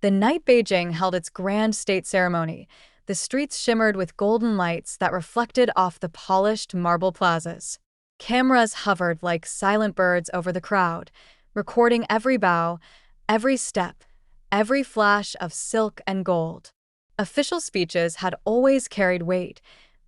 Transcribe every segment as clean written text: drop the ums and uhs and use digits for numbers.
The night Beijing held its grand state ceremony, the streets shimmered with golden lights that reflected off the polished marble plazas. Cameras hovered like silent birds over the crowd, recording every bow, every step, every flash of silk and gold. Official speeches had always carried weight,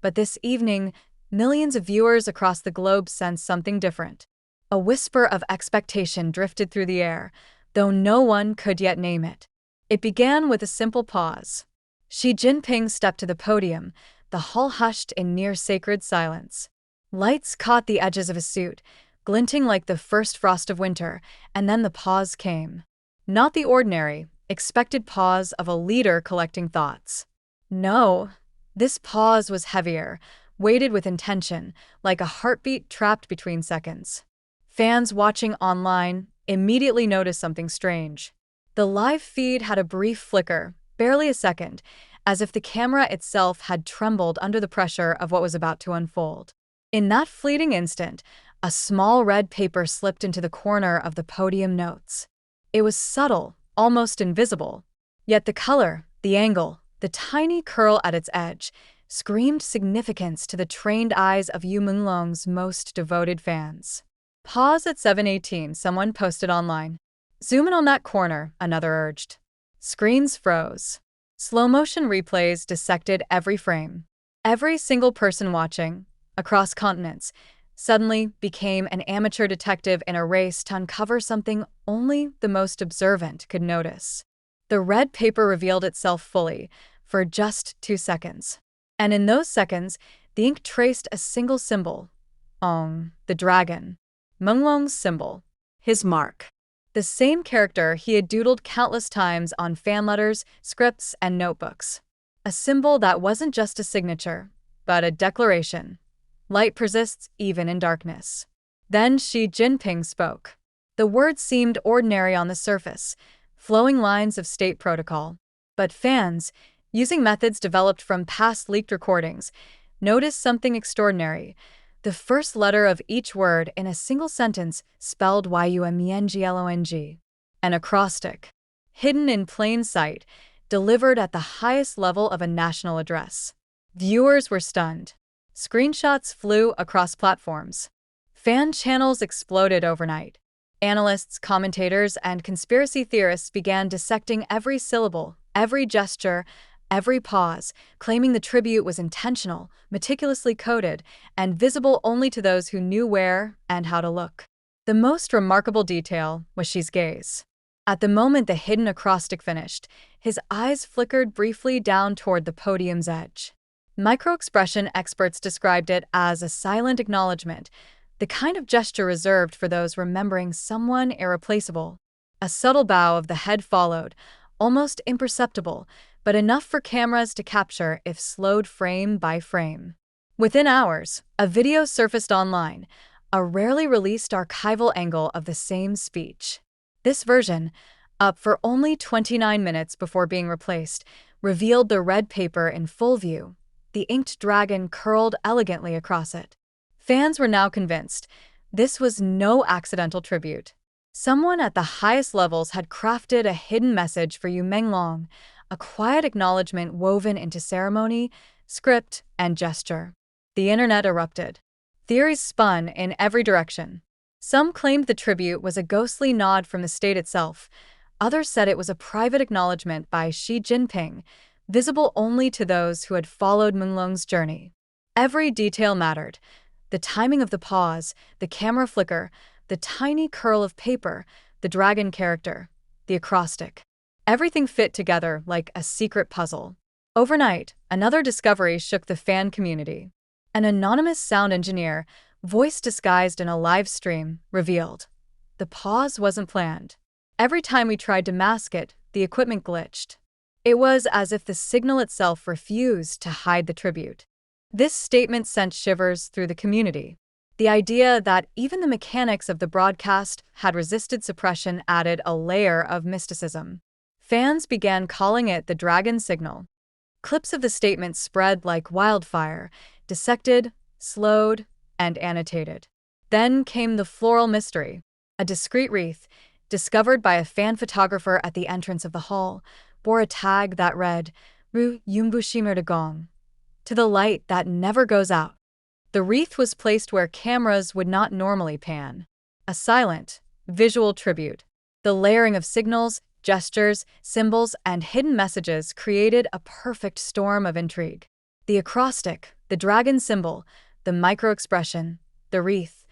but this evening, millions of viewers across the globe sensed something different. A whisper of expectation drifted through the air, though no one could yet name it. It began with a simple pause. Xi Jinping stepped to the podium, the hall hushed in near-sacred silence. Lights caught the edges of his suit, glinting like the first frost of winter, and then the pause came. Not the ordinary, expected pause of a leader collecting thoughts. No, this pause was heavier, weighted with intention, like a heartbeat trapped between seconds. Fans watching online immediately noticed something strange. The live feed had a brief flicker, barely a second, as if the camera itself had trembled under the pressure of what was about to unfold. In that fleeting instant, a small red paper slipped into the corner of the podium notes. It was subtle, almost invisible. Yet the color, the angle, the tiny curl at its edge, screamed significance to the trained eyes of Yu Menglong's most devoted fans. Pause at 7:18, someone posted online. Zoom in on that corner, another urged. Screens froze. Slow-motion replays dissected every frame. Every single person watching, across continents, suddenly became an amateur detective in a race to uncover something only the most observant could notice. The red paper revealed itself fully, for just 2 seconds. And in those seconds, the ink traced a single symbol. The dragon. Menglong's symbol. His mark. The same character he had doodled countless times on fan letters, scripts, and notebooks. A symbol that wasn't just a signature, but a declaration. Light persists even in darkness. Then Xi Jinping spoke. The words seemed ordinary on the surface, flowing lines of state protocol. But fans, using methods developed from past leaked recordings, noticed something extraordinary. The first letter of each word in a single sentence spelled Yumenglong, an acrostic, hidden in plain sight, delivered at the highest level of a national address. Viewers were stunned. Screenshots flew across platforms. Fan channels exploded overnight. Analysts, commentators, and conspiracy theorists began dissecting every syllable, every gesture, every pause, claiming the tribute was intentional, meticulously coded, and visible only to those who knew where and how to look. The most remarkable detail was Xi's gaze. At the moment the hidden acrostic finished, his eyes flickered briefly down toward the podium's edge. Micro-expression experts described it as a silent acknowledgement, the kind of gesture reserved for those remembering someone irreplaceable. A subtle bow of the head followed, almost imperceptible, but enough for cameras to capture if slowed frame by frame. Within hours, a video surfaced online, a rarely released archival angle of the same speech. This version, up for only 29 minutes before being replaced, revealed the red paper in full view, the inked dragon curled elegantly across it. Fans were now convinced this was no accidental tribute. Someone at the highest levels had crafted a hidden message for Yu Menglong, a quiet acknowledgement woven into ceremony, script, and gesture. The internet erupted. Theories spun in every direction. Some claimed the tribute was a ghostly nod from the state itself. Others said it was a private acknowledgement by Xi Jinping, visible only to those who had followed Menglong's journey. Every detail mattered. The timing of the pause, the camera flicker, the tiny curl of paper, the dragon character, the acrostic. Everything fit together like a secret puzzle. Overnight, another discovery shook the fan community. An anonymous sound engineer, voice disguised in a live stream, revealed. The pause wasn't planned. Every time we tried to mask it, the equipment glitched. It was as if the signal itself refused to hide the tribute. This statement sent shivers through the community. The idea that even the mechanics of the broadcast had resisted suppression added a layer of mysticism. Fans began calling it the dragon signal. Clips of the statement spread like wildfire, dissected, slowed, and annotated. Then came the floral mystery, a discreet wreath, discovered by a fan photographer at the entrance of the hall, bore a tag that read, Ru Yumbushimur de Gong, to the light that never goes out. The wreath was placed where cameras would not normally pan. A silent, visual tribute. The layering of signals, gestures, symbols, and hidden messages created a perfect storm of intrigue. The acrostic, the dragon symbol, the micro-expression, the wreath,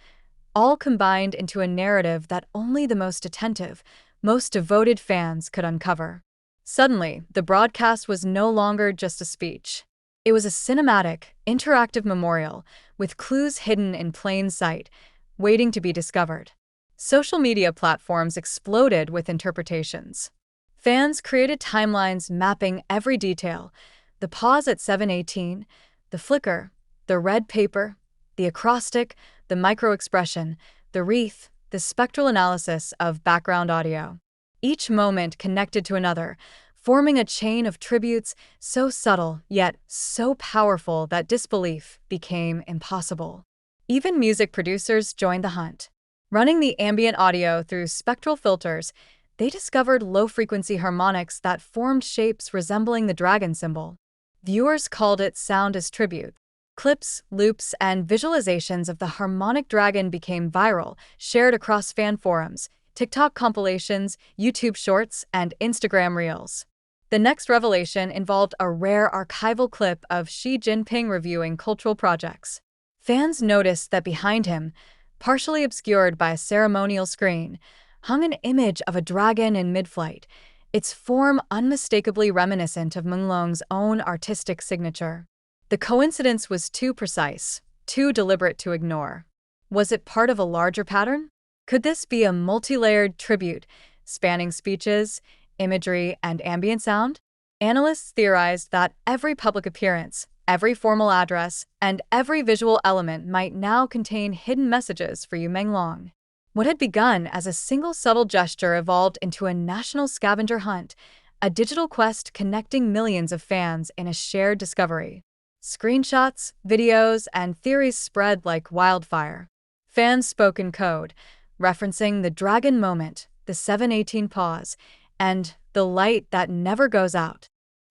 all combined into a narrative that only the most attentive, most devoted fans could uncover. Suddenly, the broadcast was no longer just a speech. It was a cinematic, interactive memorial, with clues hidden in plain sight, waiting to be discovered. Social media platforms exploded with interpretations. Fans created timelines mapping every detail: the pause at 7:18, the flicker, the red paper, the acrostic, the micro-expression, the wreath, the spectral analysis of background audio. Each moment connected to another, forming a chain of tributes so subtle yet so powerful that disbelief became impossible. Even music producers joined the hunt. Running the ambient audio through spectral filters, they discovered low-frequency harmonics that formed shapes resembling the dragon symbol. Viewers called it sound as tribute. Clips, loops, and visualizations of the harmonic dragon became viral, shared across fan forums, TikTok compilations, YouTube Shorts, and Instagram Reels. The next revelation involved a rare archival clip of Xi Jinping reviewing cultural projects. Fans noticed that behind him, partially obscured by a ceremonial screen, hung an image of a dragon in mid-flight, its form unmistakably reminiscent of Menglong's own artistic signature. The coincidence was too precise, too deliberate to ignore. Was it part of a larger pattern? Could this be a multi-layered tribute, spanning speeches, imagery, and ambient sound? Analysts theorized that every public appearance, every formal address, and every visual element might now contain hidden messages for Yu Menglong. What had begun as a single subtle gesture evolved into a national scavenger hunt, a digital quest connecting millions of fans in a shared discovery. Screenshots, videos, and theories spread like wildfire. Fans spoke in code, referencing the dragon moment, the 7:18 pause, and the light that never goes out.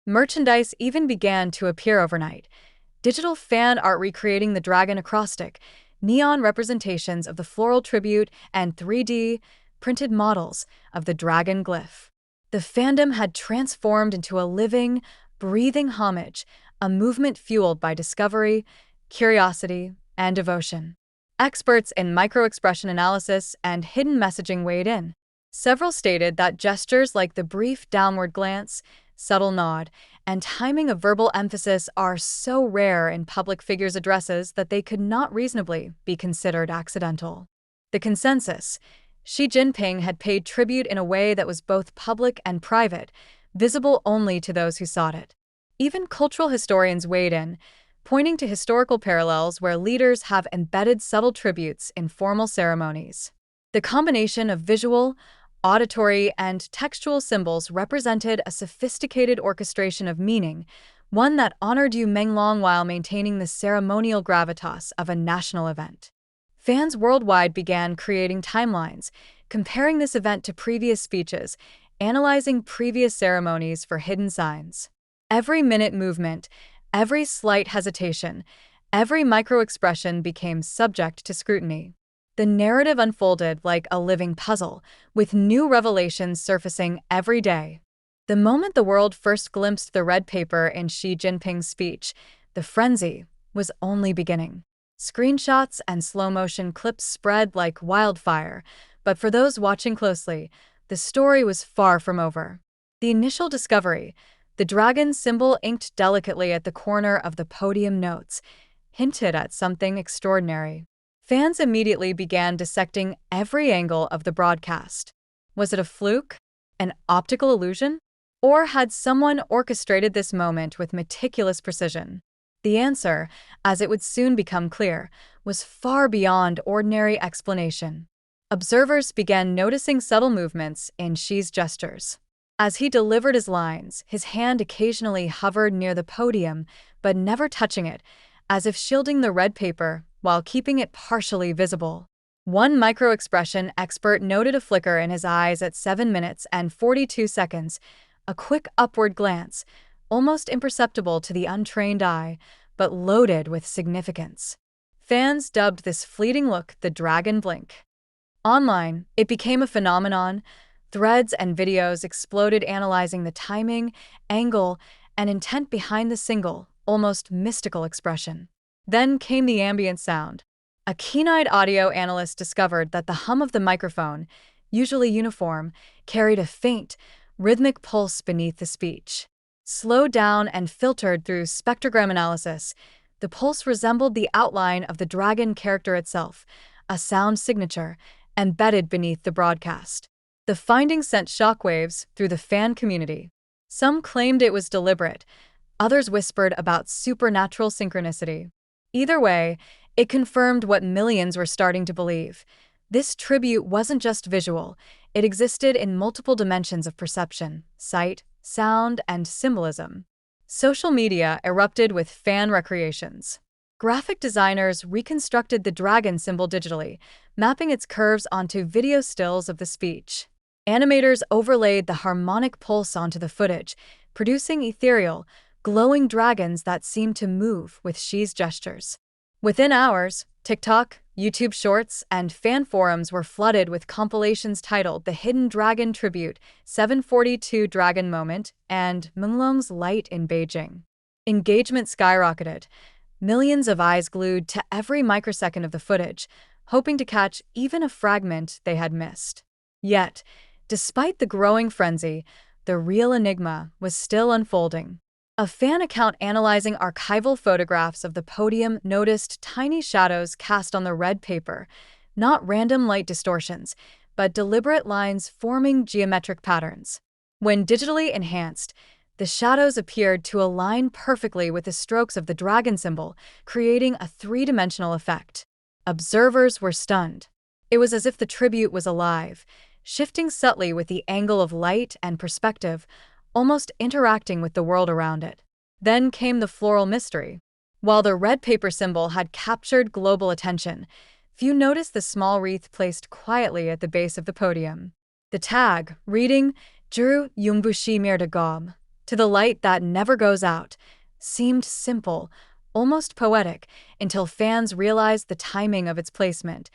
Merchandise even began to appear overnight. Digital fan art recreating the dragon acrostic, neon representations of the floral tribute, and 3D printed models of the dragon glyph. The fandom had transformed into a living, breathing homage, a movement fueled by discovery, curiosity, and devotion. Experts in micro-expression analysis and hidden messaging weighed in. Several stated that gestures like the brief downward glance, subtle nod, and timing of verbal emphasis are so rare in public figures' addresses that they could not reasonably be considered accidental. The consensus: Xi Jinping had paid tribute in a way that was both public and private, visible only to those who sought it. Even cultural historians weighed in, pointing to historical parallels where leaders have embedded subtle tributes in formal ceremonies. The combination of visual, auditory, and textual symbols represented a sophisticated orchestration of meaning, one that honored Yu Menglong while maintaining the ceremonial gravitas of a national event. Fans worldwide began creating timelines, comparing this event to previous speeches, analyzing previous ceremonies for hidden signs. Every minute movement, every slight hesitation, every micro-expression became subject to scrutiny. The narrative unfolded like a living puzzle, with new revelations surfacing every day. The moment the world first glimpsed the red paper in Xi Jinping's speech, the frenzy was only beginning. Screenshots and slow-motion clips spread like wildfire, but for those watching closely, the story was far from over. The initial discovery, the dragon symbol inked delicately at the corner of the podium notes, hinted at something extraordinary. Fans immediately began dissecting every angle of the broadcast. Was it a fluke? An optical illusion? Or had someone orchestrated this moment with meticulous precision? The answer, as it would soon become clear, was far beyond ordinary explanation. Observers began noticing subtle movements in Xi's gestures. As he delivered his lines, his hand occasionally hovered near the podium, but never touching it, as if shielding the red paper while keeping it partially visible. One micro-expression expert noted a flicker in his eyes at 7 minutes and 42 seconds, a quick upward glance, almost imperceptible to the untrained eye, but loaded with significance. Fans dubbed this fleeting look the dragon blink. Online, it became a phenomenon. Threads and videos exploded analyzing the timing, angle, and intent behind the single, almost mystical expression. Then came the ambient sound. A keen-eyed audio analyst discovered that the hum of the microphone, usually uniform, carried a faint, rhythmic pulse beneath the speech. Slowed down and filtered through spectrogram analysis, the pulse resembled the outline of the dragon character itself, a sound signature embedded beneath the broadcast. The findings sent shockwaves through the fan community. Some claimed it was deliberate, others whispered about supernatural synchronicity. Either way, it confirmed what millions were starting to believe. This tribute wasn't just visual, it existed in multiple dimensions of perception: sight, sound, and symbolism. Social media erupted with fan recreations. Graphic designers reconstructed the dragon symbol digitally, mapping its curves onto video stills of the speech. Animators overlaid the harmonic pulse onto the footage, producing ethereal, glowing dragons that seemed to move with Xi's gestures. Within hours, TikTok, YouTube Shorts, and fan forums were flooded with compilations titled The Hidden Dragon Tribute, 742 Dragon Moment, and Menglong's Light in Beijing. Engagement skyrocketed, millions of eyes glued to every microsecond of the footage, hoping to catch even a fragment they had missed. Yet, despite the growing frenzy, the real enigma was still unfolding. A fan account analyzing archival photographs of the podium noticed tiny shadows cast on the red paper, not random light distortions, but deliberate lines forming geometric patterns. When digitally enhanced, the shadows appeared to align perfectly with the strokes of the dragon symbol, creating a three-dimensional effect. Observers were stunned. It was as if the tribute was alive, shifting subtly with the angle of light and perspective, almost interacting with the world around it. Then came the floral mystery. While the red paper symbol had captured global attention, few noticed the small wreath placed quietly at the base of the podium. The tag, reading "Zhu Yongbushi Mir de Gom," to the light that never goes out, seemed simple, almost poetic, until fans realized the timing of its placement.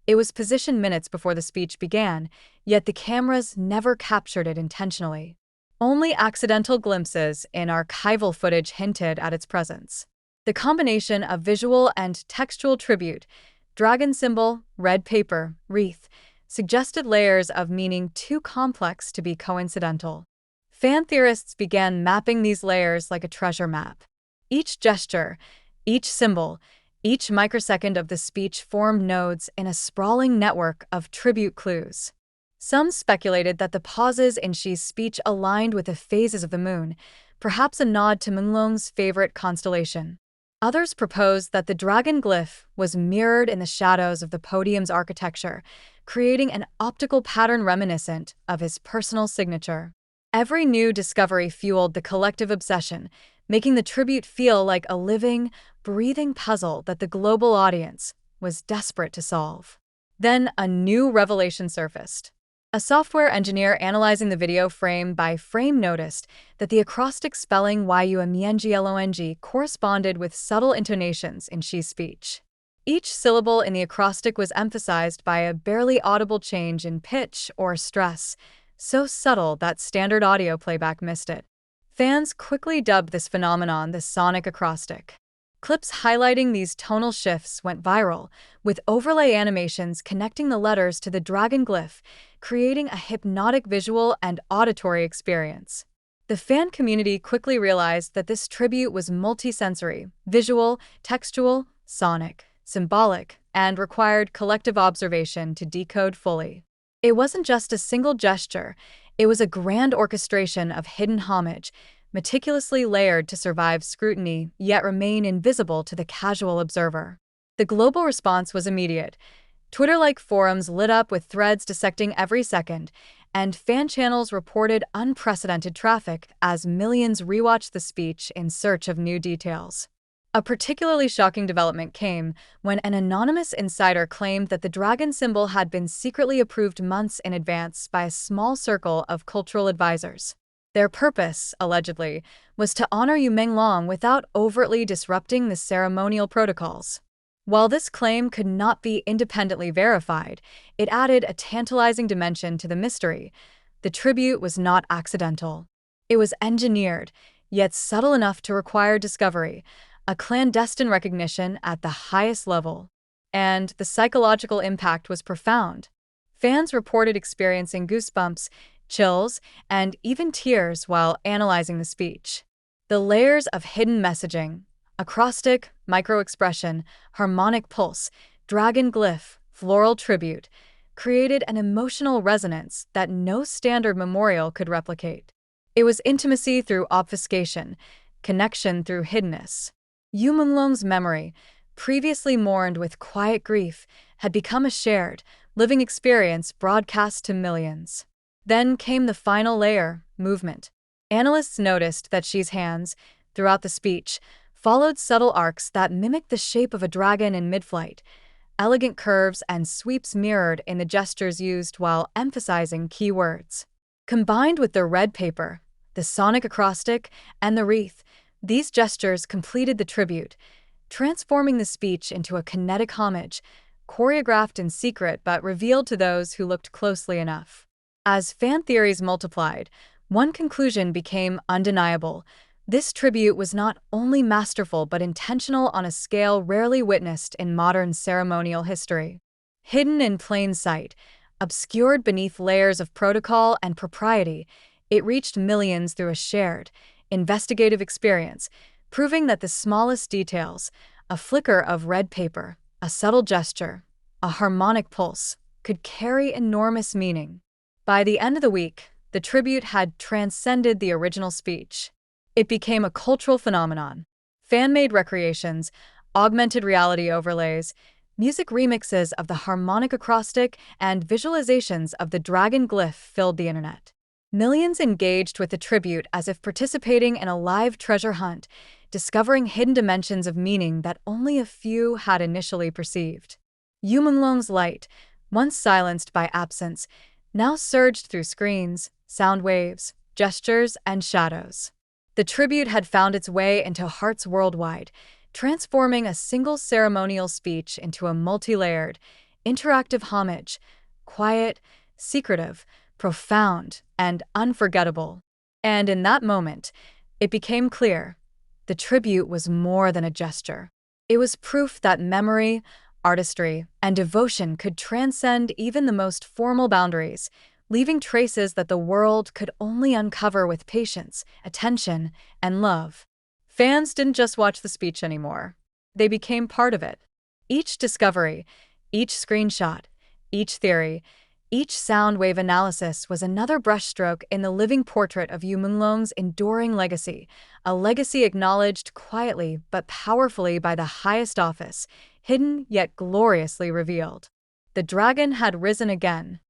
It was positioned minutes before the speech began, yet the cameras never captured it intentionally. Only accidental glimpses in archival footage hinted at its presence. The combination of visual and textual tribute, dragon symbol, red paper, wreath, suggested layers of meaning too complex to be coincidental. Fan theorists began mapping these layers like a treasure map. Each gesture, each symbol, each microsecond of the speech formed nodes in a sprawling network of tribute clues. Some speculated that the pauses in Xi's speech aligned with the phases of the moon, perhaps a nod to Menglong's favorite constellation. Others proposed that the dragon glyph was mirrored in the shadows of the podium's architecture, creating an optical pattern reminiscent of his personal signature. Every new discovery fueled the collective obsession, making the tribute feel like a living, breathing puzzle that the global audience was desperate to solve. Then a new revelation surfaced. A software engineer analyzing the video frame by frame noticed that the acrostic spelling Yumenglong corresponded with subtle intonations in Xi's speech. Each syllable in the acrostic was emphasized by a barely audible change in pitch or stress, so subtle that standard audio playback missed it. Fans quickly dubbed this phenomenon the sonic acrostic. Clips highlighting these tonal shifts went viral, with overlay animations connecting the letters to the dragon glyph, creating a hypnotic visual and auditory experience. The fan community quickly realized that this tribute was multisensory, visual, textual, sonic, symbolic, and required collective observation to decode fully. It wasn't just a single gesture, it was a grand orchestration of hidden homage, meticulously layered to survive scrutiny, yet remain invisible to the casual observer. The global response was immediate. Twitter-like forums lit up with threads dissecting every second, and fan channels reported unprecedented traffic as millions rewatched the speech in search of new details. A particularly shocking development came when an anonymous insider claimed that the dragon symbol had been secretly approved months in advance by a small circle of cultural advisors. Their purpose, allegedly, was to honor Yu Menglong without overtly disrupting the ceremonial protocols. While this claim could not be independently verified, it added a tantalizing dimension to the mystery. The tribute was not accidental. It was engineered, yet subtle enough to require discovery, a clandestine recognition at the highest level. And the psychological impact was profound. Fans reported experiencing goosebumps, chills, and even tears while analyzing the speech. The layers of hidden messaging, acrostic, micro-expression, harmonic pulse, dragon glyph, floral tribute, created an emotional resonance that no standard memorial could replicate. It was intimacy through obfuscation, connection through hiddenness. Yu Menglong's memory, previously mourned with quiet grief, had become a shared, living experience broadcast to millions. Then came the final layer, movement. Analysts noticed that Xi's hands, throughout the speech, followed subtle arcs that mimicked the shape of a dragon in mid-flight, elegant curves and sweeps mirrored in the gestures used while emphasizing key words. Combined with the red paper, the sonic acrostic, and the wreath, these gestures completed the tribute, transforming the speech into a kinetic homage, choreographed in secret but revealed to those who looked closely enough. As fan theories multiplied, one conclusion became undeniable. This tribute was not only masterful but intentional on a scale rarely witnessed in modern ceremonial history. Hidden in plain sight, obscured beneath layers of protocol and propriety, it reached millions through a shared, investigative experience, proving that the smallest details, a flicker of red paper, a subtle gesture, a harmonic pulse, could carry enormous meaning. By the end of the week, the tribute had transcended the original speech. It became a cultural phenomenon. Fan-made recreations, augmented reality overlays, music remixes of the harmonic acrostic, and visualizations of the dragon glyph filled the internet. Millions engaged with the tribute as if participating in a live treasure hunt, discovering hidden dimensions of meaning that only a few had initially perceived. Yu Menglong's light, once silenced by absence, now surged through screens, sound waves, gestures, and shadows. The tribute had found its way into hearts worldwide, transforming a single ceremonial speech into a multi-layered, interactive homage, quiet, secretive, profound, and unforgettable. And in that moment, it became clear, the tribute was more than a gesture. It was proof that memory, artistry, and devotion could transcend even the most formal boundaries, leaving traces that the world could only uncover with patience, attention, and love. Fans didn't just watch the speech anymore. They became part of it. Each discovery, each screenshot, each theory, each sound wave analysis was another brushstroke in the living portrait of Yu Menglong's enduring legacy, a legacy acknowledged quietly but powerfully by the highest office, hidden yet gloriously revealed. The dragon had risen again.